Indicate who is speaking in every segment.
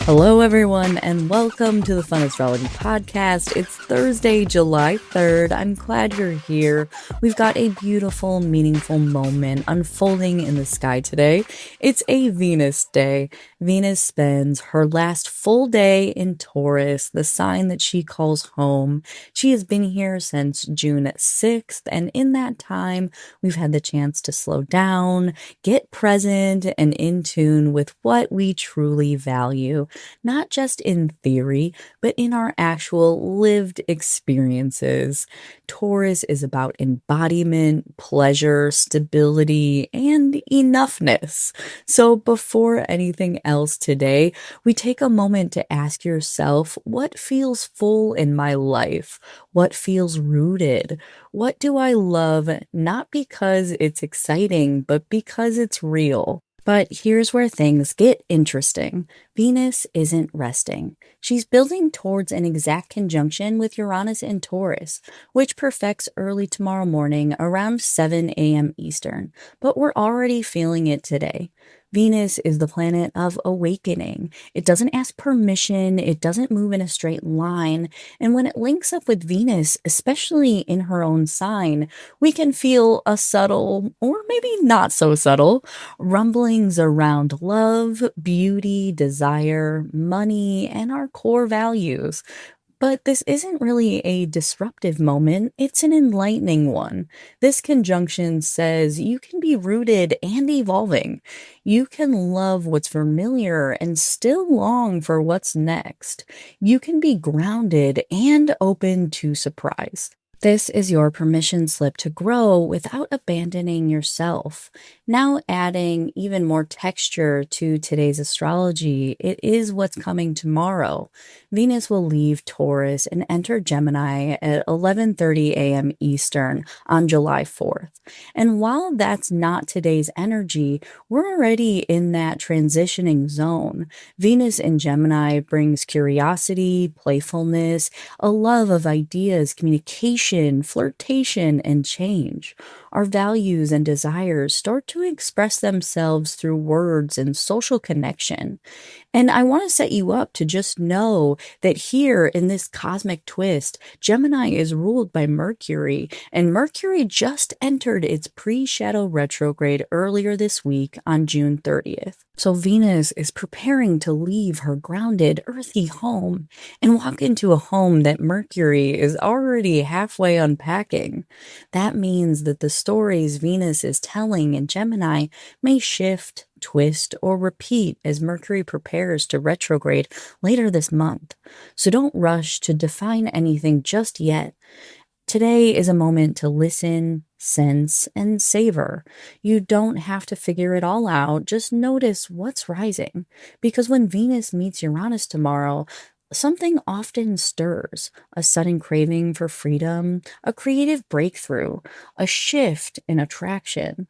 Speaker 1: Hello, everyone, and welcome to the Fun Astrology Podcast. It's Thursday, July 3rd. I'm glad you're here. We've got a beautiful, meaningful moment unfolding in the sky today. It's a Venus day. Venus spends her last full day in Taurus, the sign that she calls home. She has been here since June 6th, and in that time, we've had the chance to slow down, get present, and in tune with what we truly value. Not just in theory, but in our actual lived experiences. Taurus is about embodiment, pleasure, stability, and enoughness. So before anything else today, we take a moment to ask yourself, what feels full in my life? What feels rooted? What do I love, not because it's exciting, but because it's real? But here's where things get interesting. Venus isn't resting. She's building towards an exact conjunction with Uranus in Taurus, which perfects early tomorrow morning around 7 a.m. Eastern. But we're already feeling it today. Venus is the planet of awakening. It doesn't ask permission. It doesn't move in a straight line. And when it links up with Venus, especially in her own sign, we can feel a subtle, or maybe not so subtle, rumblings around love, beauty, desire, money, and our core values. But this isn't really a disruptive moment, it's an enlightening one. This conjunction says you can be rooted and evolving. You can love what's familiar and still long for what's next. You can be grounded and open to surprise. This is your permission slip to grow without abandoning yourself. Now adding even more texture to today's astrology, it is what's coming tomorrow. Venus will leave Taurus and enter Gemini at 11:30 a.m. Eastern on July 4th. And while that's not today's energy, we're already in that transitioning zone. Venus in Gemini brings curiosity, playfulness, a love of ideas, communication, flirtation, and change. Our values and desires start to express themselves through words and social connection. And I want to set you up to just know that here in this cosmic twist, Gemini is ruled by Mercury, and Mercury just entered its pre-shadow retrograde earlier this week on June 30th. So Venus is preparing to leave her grounded, earthy home and walk into a home that Mercury is already halfway unpacking. That means that the stories Venus is telling in Gemini may shift, twist, or repeat as Mercury prepares to retrograde later this month. So don't rush to define anything just yet. Today is a moment to listen, sense, and savor. You don't have to figure it all out, just notice what's rising. Because when Venus meets Uranus tomorrow, something often stirs: a sudden craving for freedom, a creative breakthrough, a shift in attraction,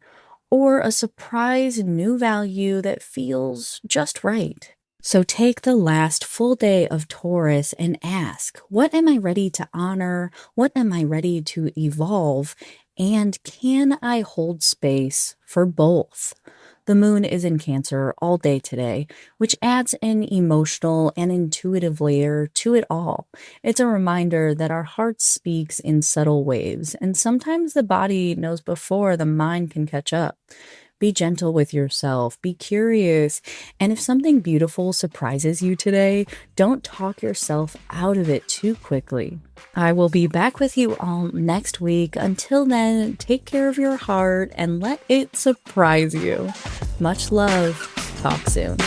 Speaker 1: or a surprise new value that feels just right. So take the last full day of Taurus and ask, what am I ready to honor? What am I ready to evolve? And can I hold space for both? The moon is in Cancer all day today, which adds an emotional and intuitive layer to it all. It's a reminder that our heart speaks in subtle waves, and sometimes the body knows before the mind can catch up. Be gentle with yourself, be curious, and if something beautiful surprises you today, don't talk yourself out of it too quickly. I will be back with you all next week. Until then, take care of your heart and let it surprise you. Much love. Talk soon.